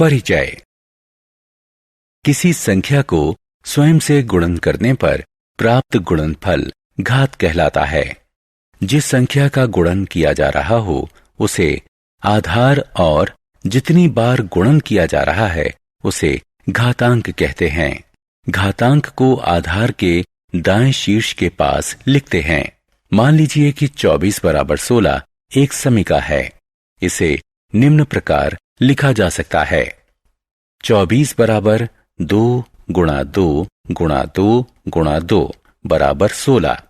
परिचय। किसी संख्या को स्वयं से गुणन करने पर प्राप्त गुणनफल घात कहलाता है। जिस संख्या का गुणन किया जा रहा हो उसे आधार और जितनी बार गुणन किया जा रहा है उसे घातांक कहते हैं। घातांक को आधार के दाएं शीर्ष के पास लिखते हैं। मान लीजिए कि 24 बराबर 16 एक समीका है। इसे निम्न प्रकार लिखा जा सकता है। 24 बराबर 2 गुणा 2 गुणा 2 गुणा 2 बराबर 16।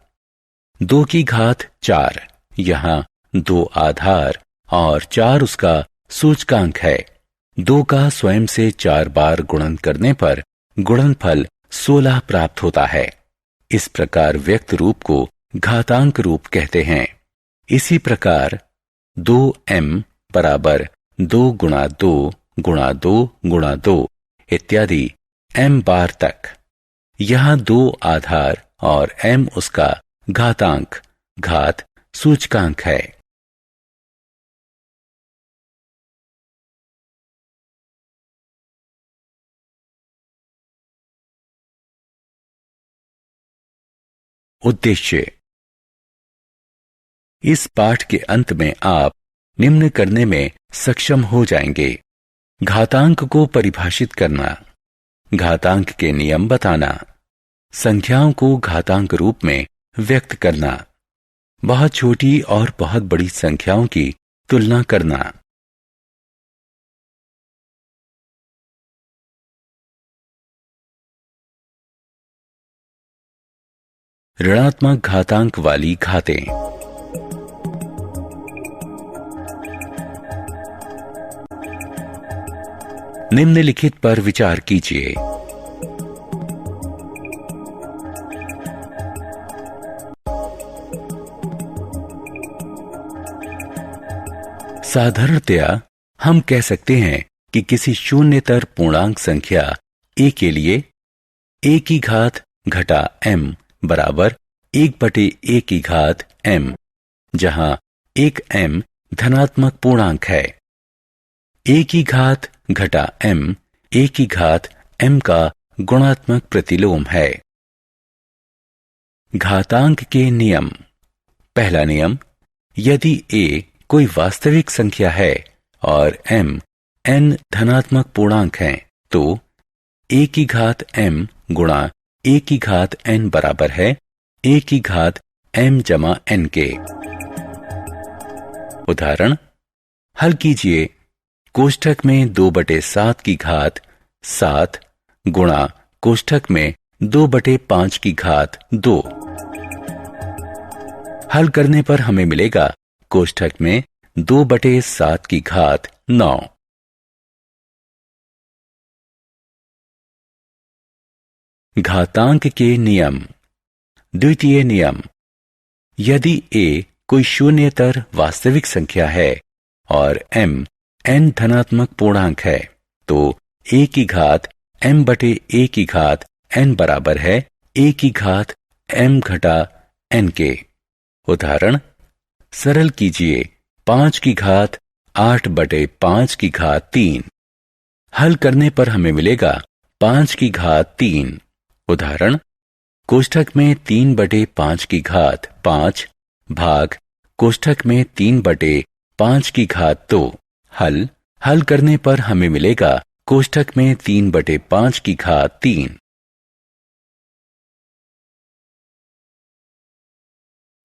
2 की घात 4, यहाँ 2 आधार और 4 उसका सूचकांक है। 2 का स्वयं से 4 बार गुणन करने पर गुणनफल 16 प्राप्त होता है। इस प्रकार व्यक्त रूप को घातांक रूप कहते हैं। इसी प्रकार 2m बराबर 2 गुणा 2 गुणा 2 गुणा 2 इत्यादि m बार तक। यहाँ 2 आधार और m उसका घातांक घात सूचकांक है। उद्देश्य। इस पाठ के अंत में आप निम्न करने में सक्षम हो जाएंगे: घातांक को परिभाषित करना, घातांक के नियम बताना, संख्याओं को घातांक रूप में व्यक्त करना, बहुत छोटी और बहुत बड़ी संख्याओं की तुलना करना। ऋणात्मक घातांक वाली घातें। निम्नलिखित पर विचार कीजिए। साधारणतया हम कह सकते हैं कि किसी शून्यतर पूर्णांक संख्या a के लिए a की घात घटा m बराबर 1/a की घात m, जहां एक m धनात्मक पूर्णांक है। a की घात घटा m a की घात m का गुणात्मक प्रतिलोम है। घातांक के नियम। पहला नियम, यदि a कोई वास्तविक संख्या है और m n धनात्मक पूर्णांक हैं तो a की घात m गुणा a की घात n बराबर है a की घात m जमा n के। उदाहरण, हल कीजिए। कोष्ठक में 2/7 की घात 7 गुणा कोष्ठक में 2/5 की घात 2। हल करने पर हमें मिलेगा कोष्ठक में 2/7 की घात 9। घातांक के नियम। द्वितीय नियम, यदि a कोई शून्यतर वास्तविक संख्या है और m n धनात्मक पूर्णांक है तो a की घात m/a की घात n बराबर है a की घात m घटा n के। उदाहरण, सरल कीजिए। 5 की घात 8/5 की घात 3। हल करने पर हमें मिलेगा 5 की घात 3। उदाहरण, कोष्ठक में 3/5 की घात 5 भाग कोष्ठक में 3/5 की घात 2। हल करने पर हमें मिलेगा कोष्ठक में 3/5 की घात 3।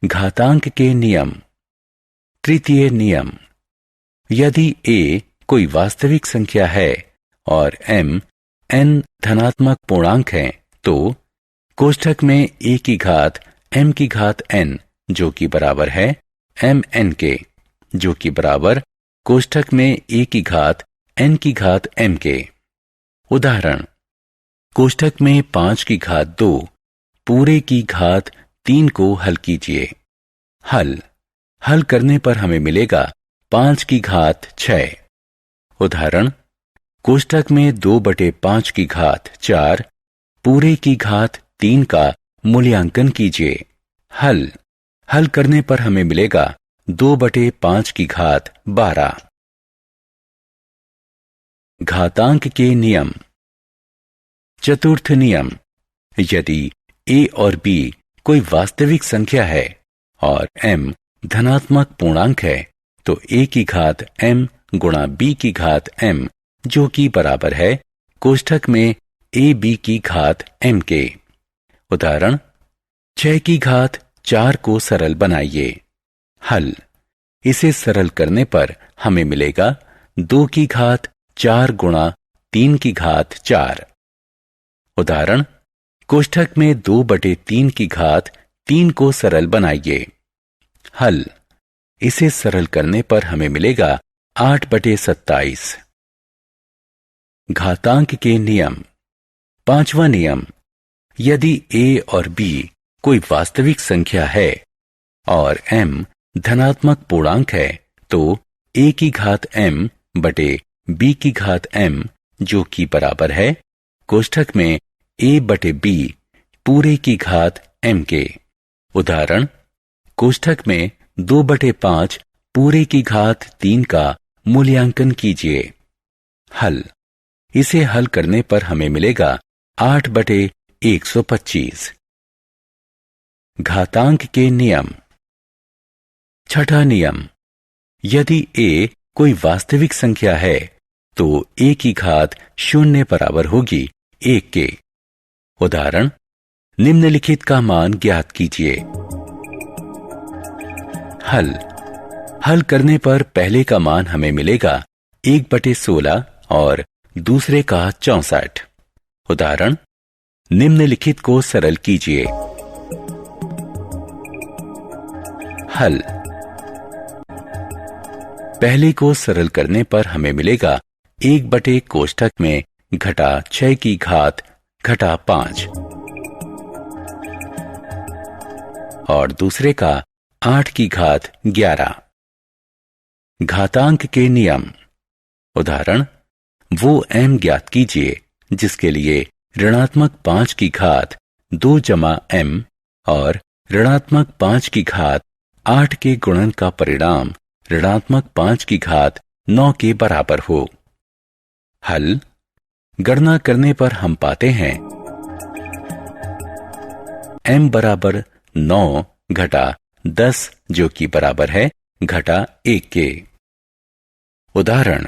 घातांक के नियम। तृतीय नियम, यदि a कोई वास्तविक संख्या है और m n धनात्मक पूर्णांक है तो कोष्ठक में a की घात m की घात n जो कि बराबर है m n के, जो कि बराबर कोष्ठक में a की घात n की घात m के। उदाहरण, कोष्ठक में 5 की घात 2 पूरे की घात 3 को हल कीजिए। हल करने पर हमें मिलेगा 5 की घात 6। उदाहरण, कोष्ठक में 2/5 की घात 4 पूरे की घात 3 का मूल्यांकन कीजिए। हल करने पर हमें मिलेगा 2/5 की घात 12। घातांक के नियम। चतुर्थ नियम, यदि a और b कोई वास्तविक संख्या है और m धनात्मक पूर्णांक है तो a की घात m गुणा b की घात m, जो कि बराबर है कोष्ठक में ab की घात m के। उदाहरण, 6 की घात 4 को सरल बनाइए। हल, इसे सरल करने पर हमें मिलेगा 2 की घात 4 गुणा 3 की घात 4। उदाहरण, कोष्ठक में 2/3 की घात 3 को सरल बनाइए। हल, इसे सरल करने पर हमें मिलेगा 8/27। घातांक के नियम। पांचवा नियम, यदि a और b कोई वास्तविक संख्या है और m धनात्मक पूर्णांक है तो a की घात m बटे b की घात m, जो कि बराबर है कोष्ठक में a बटे b पूरे की घात m के। उदाहरण, कोष्ठक में 2/5 पूरे की घात 3 का मूल्यांकन कीजिए। हल, इसे हल करने पर हमें मिलेगा 8/125। घातांक के नियम। छठा नियम, यदि a कोई वास्तविक संख्या है तो a की घात 0 बराबर होगी 1 के। उदाहरण, निम्नलिखित का मान ज्ञात कीजिए। हल करने पर पहले का मान हमें मिलेगा 1/16 और दूसरे का 64। उदाहरण, निम्नलिखित को सरल कीजिए। हल, पहले को सरल करने पर हमें मिलेगा 1 कोष्ठक में घटा 6 की घात घटा 5 और दूसरे का 8 की घात 11। घातांक के नियम। उदाहरण, वो m ज्ञात कीजिए जिसके लिए ऋणात्मक 5 की घात 2 जमा m और ऋणात्मक 5 की घात 8 के गुणन का परिणाम ऋणात्मक 5 की घात 9 के बराबर हो। हल, गणना करने पर हम पाते हैं m बराबर 9 घटा 10, जो कि बराबर है घटा 1 के। उदाहरण,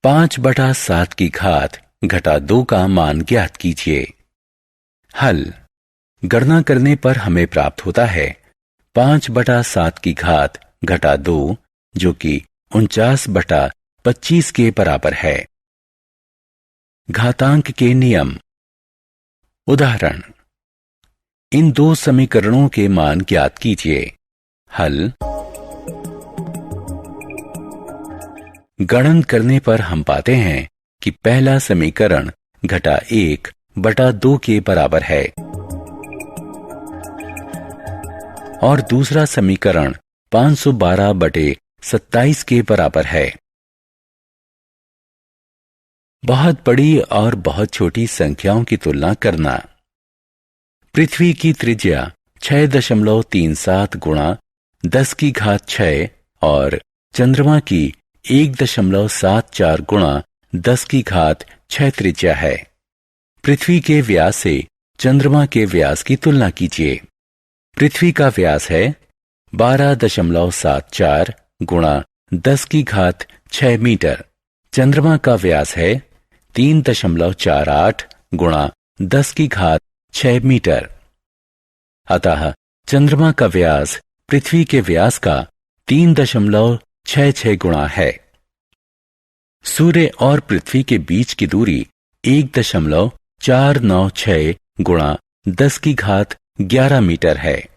5/7 की घात घटा 2 का मान ज्ञात कीजिए। हल, गणना करने पर हमें प्राप्त होता है 5/7 की घात घटा 2, जो कि 49/25 के बराबर है। घातांक के नियम। उदाहरण, इन दो समीकरणों के मान ज्ञात कीजिए। हल, गणन करने पर हम पाते हैं कि पहला समीकरण घटा 1/2 के बराबर है और दूसरा समीकरण 512/27 के बराबर है। बहुत बड़ी और बहुत छोटी संख्याओं की तुलना करना। पृथ्वी की त्रिज्या 6.37 गुणा 10 की घात 6 और चंद्रमा की 1.74 गुणा 10 की घात 6 त्रिज्या है। पृथ्वी के व्यास से चंद्रमा के व्यास की तुलना कीजिए। पृथ्वी का व्यास है 12.74 गुणा 10 की घात 6 मीटर। चंद्रमा का व्यास है 3.48 गुणा 10 की घात 6 मीटर। अतः चंद्रमा का व्यास पृथ्वी के व्यास का 3.66 गुणा है। सूर्य और पृथ्वी के बीच की दूरी 1.496 गुणा 10 की घात 11 मीटर है।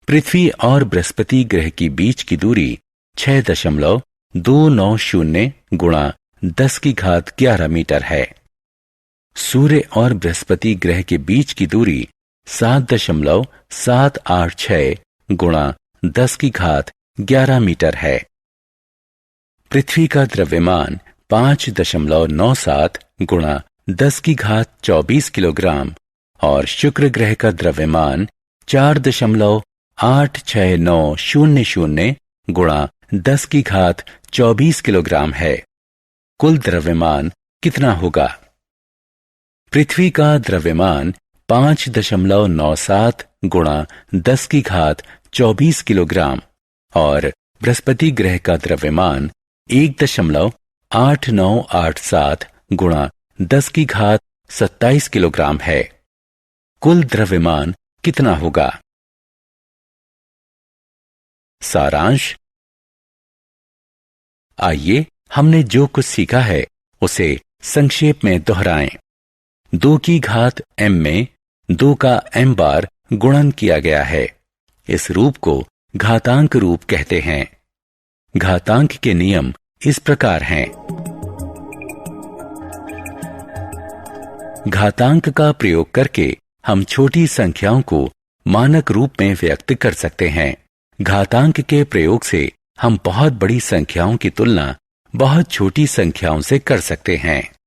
पृथ्वी और बृहस्पति ग्रह की बीच की दूरी 6.290 गुणा 10 की घात 11 मीटर है। सूर्य और बृहस्पति ग्रह के बीच की दूरी 7.786 गुणा 10 की घात 11 मीटर है। पृथ्वी का द्रव्यमान 5.97 गुणा 10 की घात 24 किलोग्राम और शुक्र ग्रह का द्रव्यमान 4.86900 गुणा 10 की घात 24 किलोग्राम है। कुल द्रव्यमान कितना होगा? पृथ्वी का द्रव्यमान 5.97 गुणा 10 की घात 24 किलोग्राम और बृहस्पति ग्रह का द्रव्यमान 1.8987 गुणा 10 की घात 27 किलोग्राम है। कुल द्रव्यमान कितना होगा? सारांश। आइए हमने जो कुछ सीखा है उसे संक्षेप में दोहराएं। 2 की घात m में 2 का m बार गुणन किया गया है। इस रूप को घातांक रूप कहते हैं। घातांक के नियम इस प्रकार हैं। घातांक का प्रयोग करके हम छोटी संख्याओं को मानक रूप में व्यक्त कर सकते हैं। घातांक के प्रयोग से हम बहुत बड़ी संख्याओं की तुलना बहुत छोटी संख्याओं से कर सकते हैं।